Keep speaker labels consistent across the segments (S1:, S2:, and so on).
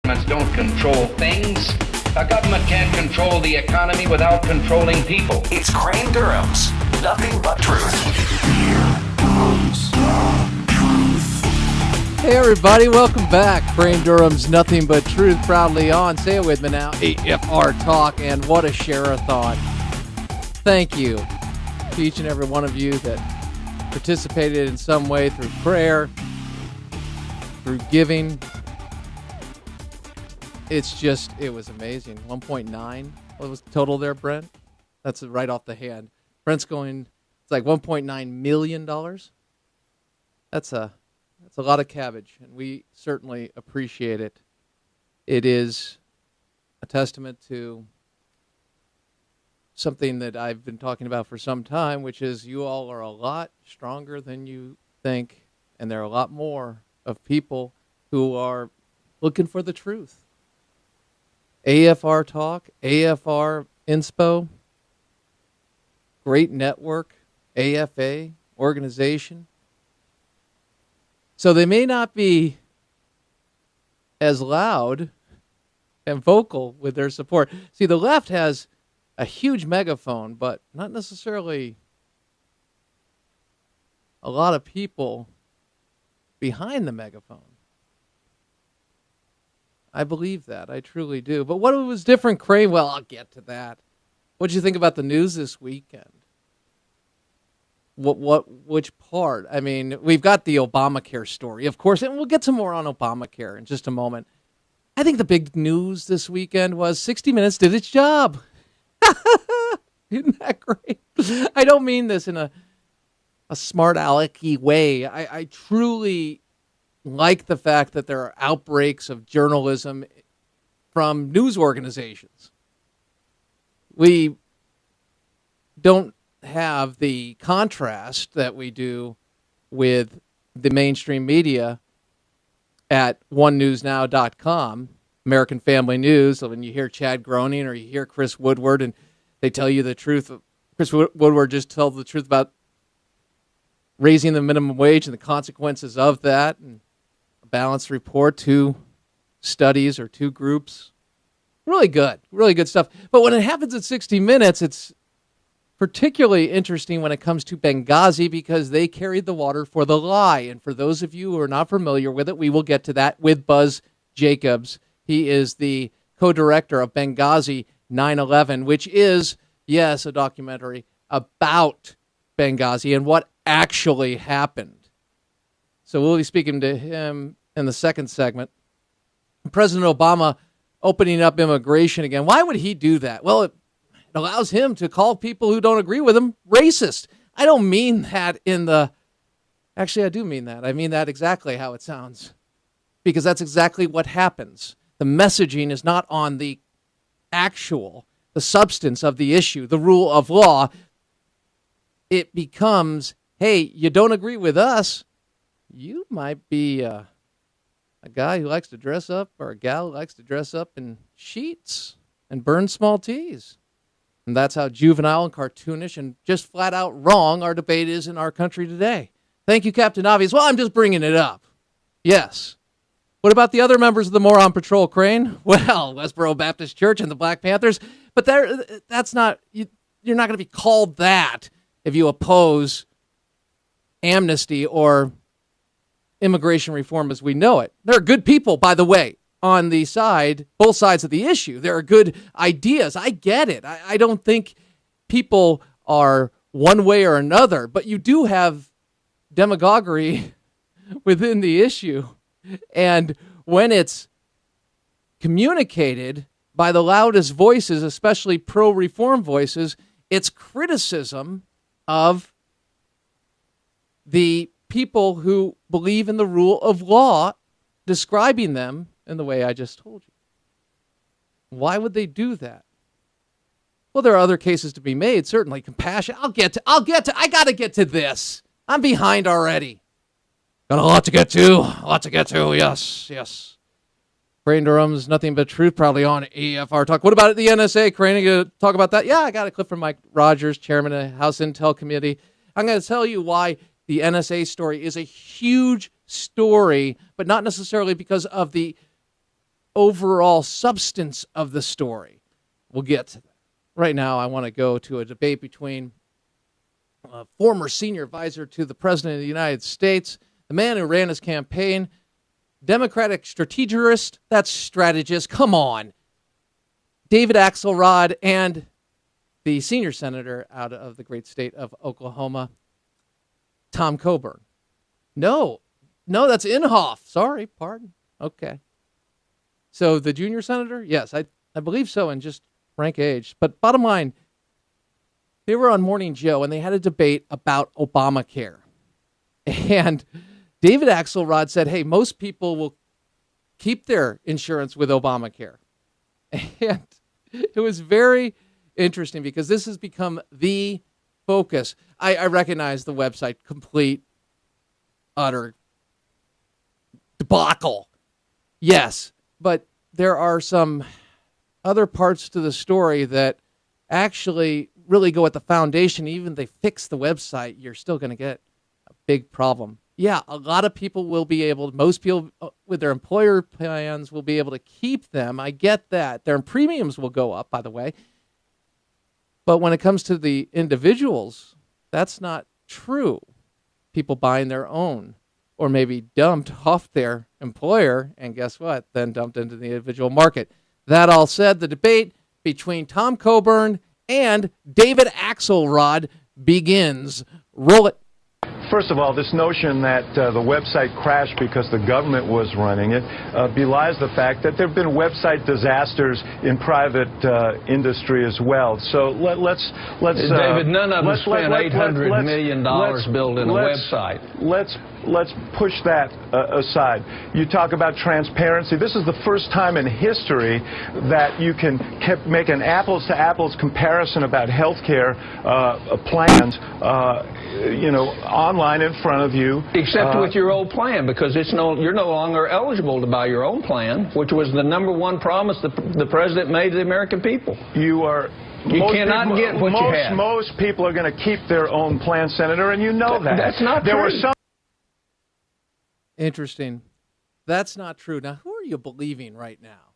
S1: Don't control things. A government can't control the economy without controlling people.
S2: It's Crane Durham's Nothing But Truth.
S3: Hey everybody, welcome back. Crane Durham's Nothing But Truth proudly on, say it with me now, AFR Talk, and what a share-a-thon. Thank you to each and every one of you that participated in some way through prayer, through giving. It was amazing. 1.9. What was the total there, Brent? That's right off the hand. Brent's going, it's like $1.9 million. That's a lot of cabbage, and we certainly appreciate it. It is a testament to something that I've been talking about for some time, which is you all are a lot stronger than you think, and there are a lot more of people who are looking for the truth. AFR Talk, AFR Inspo, great network, AFA, organization. So they may not be as loud and vocal with their support. See, the left has a huge megaphone, but not necessarily a lot of people behind the megaphone. I believe that. I truly do. But what was different, Crane? Well, I'll get to that. What did you think about the news this weekend? Which part? I mean, we've got the Obamacare story, of course, and we'll get some more on Obamacare in just a moment. I think the big news this weekend was 60 Minutes did its job. Isn't that great? I don't mean this in a smart alecky way. I truly like the fact that there are outbreaks of journalism from news organizations. We don't have the contrast that we do with the mainstream media at onenewsnow.com, American Family News. So when you hear Chad Groening or you hear Chris Woodward and they tell you the truth, Chris Woodward just tells the truth about raising the minimum wage and the consequences of that, and a balanced report, 2 studies or 2 groups. Really good stuff. But when it happens at 60 Minutes, it's particularly interesting when it comes to Benghazi because they carried the water for the lie. And for those of you who are not familiar with it, we will get to that with Buzz Jacobs. He is the co-director of Benghazi 9/11, which is, yes, a documentary about Benghazi and what actually happened. So we'll be speaking to him in the second segment. President Obama opening up immigration again. Why would he do that? Well, it allows him to call people who don't agree with him racist. I don't mean that actually I do mean that. I mean that exactly how it sounds, because that's exactly what happens. The messaging is not on the substance of the issue, the rule of law. It becomes, hey, you don't agree with us, you might be a guy who likes to dress up or a gal who likes to dress up in sheets and burn small teas. And that's how juvenile and cartoonish and just flat out wrong our debate is in our country today. Thank you, Captain Obvious. Well, I'm just bringing it up. Yes. What about the other members of the Moron Patrol, Crane? Well, Westboro Baptist Church and the Black Panthers. But that's not, you're not going to be called that if you oppose amnesty or immigration reform as we know it. There are good people, by the way, on the side, both sides of the issue. There are good ideas. I get it. I don't think people are one way or another, but you do have demagoguery within the issue. And when it's communicated by the loudest voices, especially pro-reform voices, it's criticism of the people who believe in the rule of law, describing them in the way I just told you. Why would they do that? Well, there are other cases to be made, certainly compassion. I got to get to this. I'm behind already. Got a lot to get to. Yes. Crane Durham's Nothing But Truth, probably on AFR Talk. What about the NSA, Crane? Are you going to talk about that? Yeah, I got a clip from Mike Rogers, chairman of the House Intel Committee. I'm going to tell you why the NSA story is a huge story, but not necessarily because of the overall substance of the story. We'll get to that. Right now, I want to go to a debate between a former senior advisor to the President of the United States, the man who ran his campaign, Democratic strategist, that's strategist, come on, David Axelrod, and the senior senator out of the great state of Oklahoma, Tom Coburn. No, that's Inhofe. Sorry, pardon. Okay. So the junior senator? Yes, I believe so, and just rank age. But bottom line, they were on Morning Joe, and they had a debate about Obamacare. And David Axelrod said, hey, most people will keep their insurance with Obamacare. And it was very interesting because this has become the focus. I recognize the website complete, utter debacle. Yes, but there are some other parts to the story that actually really go at the foundation. Even if they fix the website, you're still going to get a big problem. Yeah, a lot of people will be able, most people with their employer plans will be able to keep them. I get that. Their premiums will go up, by the way. But when it comes to the individuals, that's not true. People buying their own or maybe dumped off their employer, and guess what? Then dumped into the individual market. That all said, the debate between Tom Coburn and David Axelrod begins. Roll it.
S4: First of all, this notion that the website crashed because the government was running it belies the fact that there have been website disasters in private industry as well. So let's
S5: David, none of them spent $800 million building a website.
S4: Let's push that aside. You talk about transparency. This is the first time in history that you can make an apples-to-apples comparison about health care plans, online in front of you.
S5: Except with your old plan, because you're no longer eligible to buy your own plan, which was the number one promise the president made to the American people.
S4: You cannot get what you had. Most people are going to keep their own plan, Senator, and you know that.
S5: That's not true.
S3: Interesting. That's not true. Now, who are you believing right now?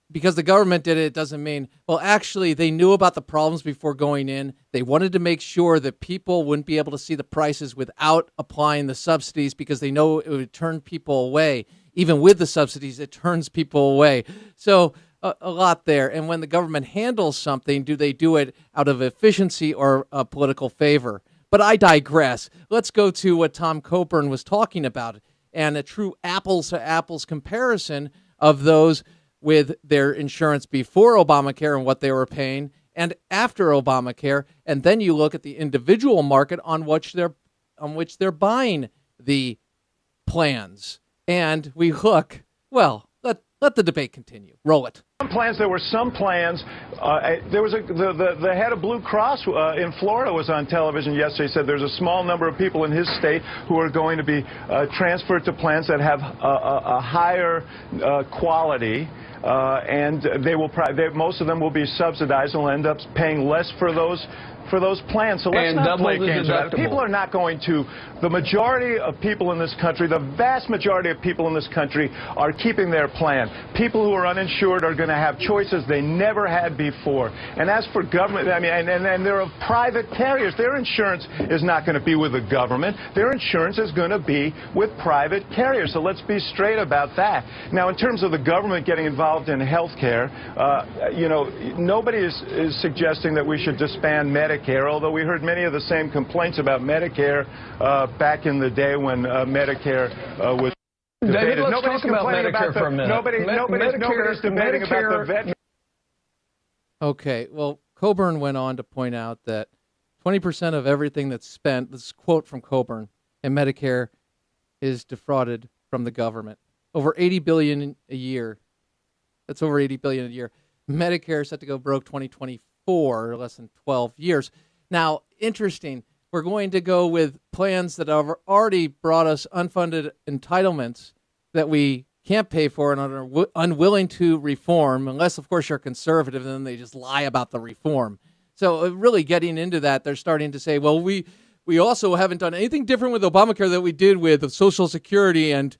S3: Because the government did it doesn't mean, well, actually, they knew about the problems before going in. They wanted to make sure that people wouldn't be able to see the prices without applying the subsidies because they know it would turn people away. Even with the subsidies, it turns people away. So a lot there. And when the government handles something, do they do it out of efficiency or political favor? But I digress. Let's go to what Tom Coburn was talking about and a true apples-to-apples comparison of those with their insurance before Obamacare and what they were paying and after Obamacare. And then you look at the individual market on which they're buying the plans. And we look, well, let the debate continue. Roll it.
S4: There were some plans. There was the head of Blue Cross in Florida was on television yesterday. He said there's a small number of people in his state who are going to be transferred to plans that have a higher quality. And most of them will be subsidized and will end up paying less for those plans. So let's not play games about it. People are not going to. The majority of people in this country, the vast majority of people in this country are keeping their plan. People who are uninsured are going to have choices they never had before. And as for government, I mean, and there are private carriers. Their insurance is not going to be with the government. Their insurance is going to be with private carriers. So let's be straight about that. Now, in terms of the government getting involved in health care, nobody is suggesting that we should disband Medicare, although we heard many of the same complaints about Medicare back in the day when Medicare was debated.
S5: David, let's talk about Medicare for a minute.
S4: Nobody's debating about the vet.
S3: Okay, well, Coburn went on to point out that 20% of everything that's spent, this is a quote from Coburn, in Medicare is defrauded from the government. Over $80 billion a year. That's over $80 billion a year. Medicare is set to go broke 2024, less than 12 years. Now, interesting, we're going to go with plans that have already brought us unfunded entitlements that we can't pay for and are unwilling to reform, unless, of course, you're conservative, and then they just lie about the reform. So really getting into that, they're starting to say, well, we also haven't done anything different with Obamacare that we did with Social Security and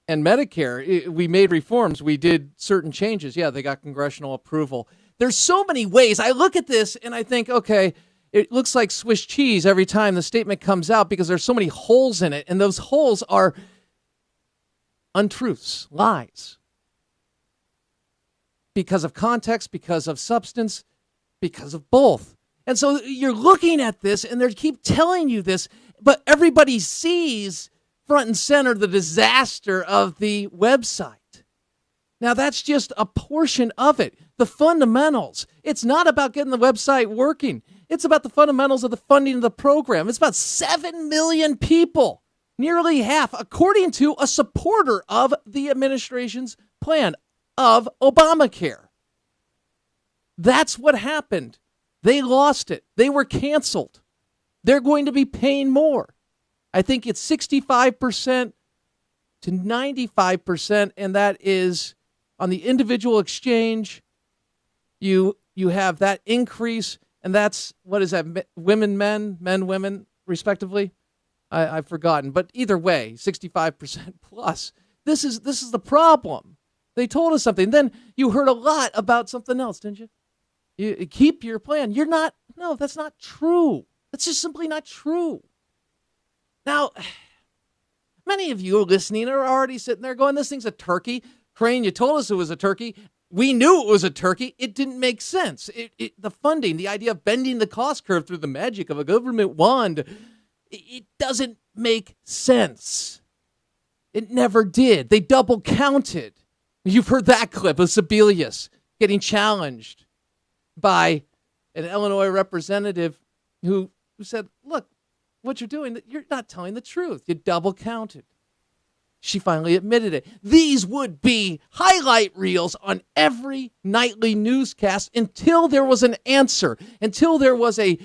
S3: and Medicare, we made reforms. We did certain changes. Yeah, they got congressional approval. There's so many ways. I look at this and I think, okay, it looks like Swiss cheese every time the statement comes out because there's so many holes in it. And those holes are untruths, lies. Because of context, because of substance, because of both. And so you're looking at this and they keep telling you this, but everybody sees front and center the disaster of the website. Now, that's just a portion of it. The fundamentals. It's not about getting the website working. It's about the fundamentals of the funding of the program. It's about 7 million people, nearly half, according to a supporter of the administration's plan of Obamacare. That's what happened. They lost it. They were canceled. They're going to be paying more. I think it's 65% to 95%, and that is on the individual exchange. You have that increase, and that's, what is that, women, men, women, respectively? I've forgotten. But either way, 65% plus. This is the problem. They told us something. Then you heard a lot about something else, didn't you? You keep your plan. No, that's not true. That's just simply not true. Now, many of you listening are already sitting there going, this thing's a turkey. Crane, you told us it was a turkey. We knew it was a turkey. It didn't make sense. The funding, the idea of bending the cost curve through the magic of a government wand, it doesn't make sense. It never did. They double counted. You've heard that clip of Sebelius getting challenged by an Illinois representative who said, look, what you're doing, you're not telling the truth. You double counted. She finally admitted it. These would be highlight reels on every nightly newscast until there was an answer, until there was a,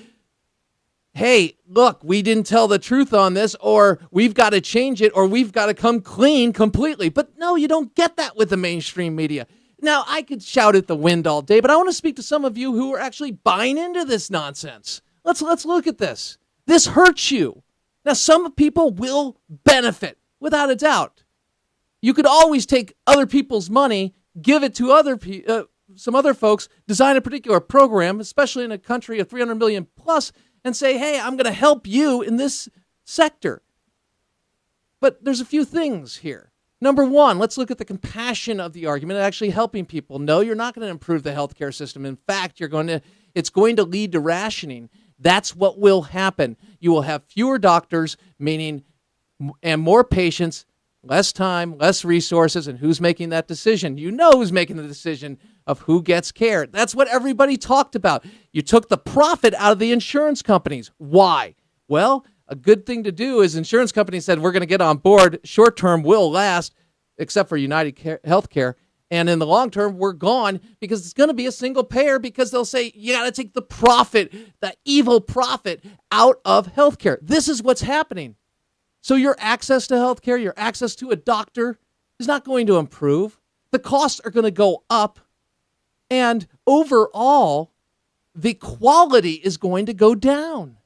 S3: hey, look, we didn't tell the truth on this, or we've got to change it, or we've got to come clean completely. But no, you don't get that with the mainstream media. Now, I could shout at the wind all day, but I want to speak to some of you who are actually buying into this nonsense. Let's look at this. This hurts you. Now, some people will benefit, without a doubt. You could always take other people's money, give it to some other folks, design a particular program, especially in a country of 300 million plus, and say, hey, I'm going to help you in this sector. But there's a few things here. Number one, let's look at the compassion of the argument and actually helping people. No, you're not going to improve the healthcare system. In fact, it's going to lead to rationing. That's what will happen. You will have fewer doctors, meaning, and more patients, less time, less resources, and who's making that decision? You know who's making the decision of who gets care. That's what everybody talked about. You took the profit out of the insurance companies. Why? Well, a good thing to do is insurance companies said, we're going to get on board. Short term will last, except for United Healthcare. And in the long term, we're gone because it's going to be a single payer because they'll say, you got to take the profit, the evil profit out of healthcare. This is what's happening. So your access to healthcare, your access to a doctor is not going to improve. The costs are going to go up. And overall, the quality is going to go down.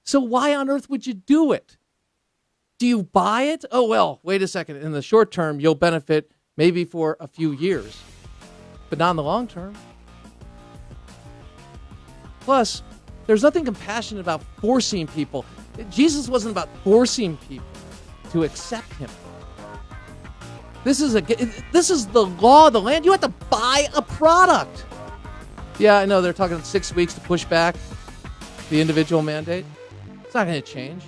S3: So why on earth would you do it? Do you buy it? Oh, well, wait a second. In the short term, you'll benefit maybe for a few years, but not in the long term. Plus, there's nothing compassionate about forcing people. Jesus wasn't about forcing people to accept him. This is the law of the land. You have to buy a product. Yeah, I know they're talking 6 weeks to push back the individual mandate. It's not going to change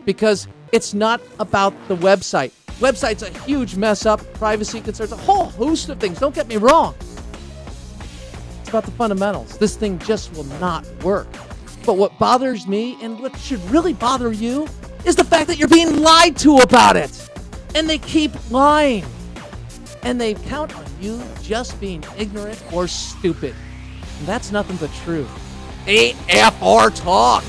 S3: because it's not about the website. Website's a huge mess up, privacy concerns, a whole host of things. Don't get me wrong. It's about the fundamentals. This thing just will not work. But what bothers me and what should really bother you is the fact that you're being lied to about it. And they keep lying. And they count on you just being ignorant or stupid. And that's nothing but truth. AFR talk.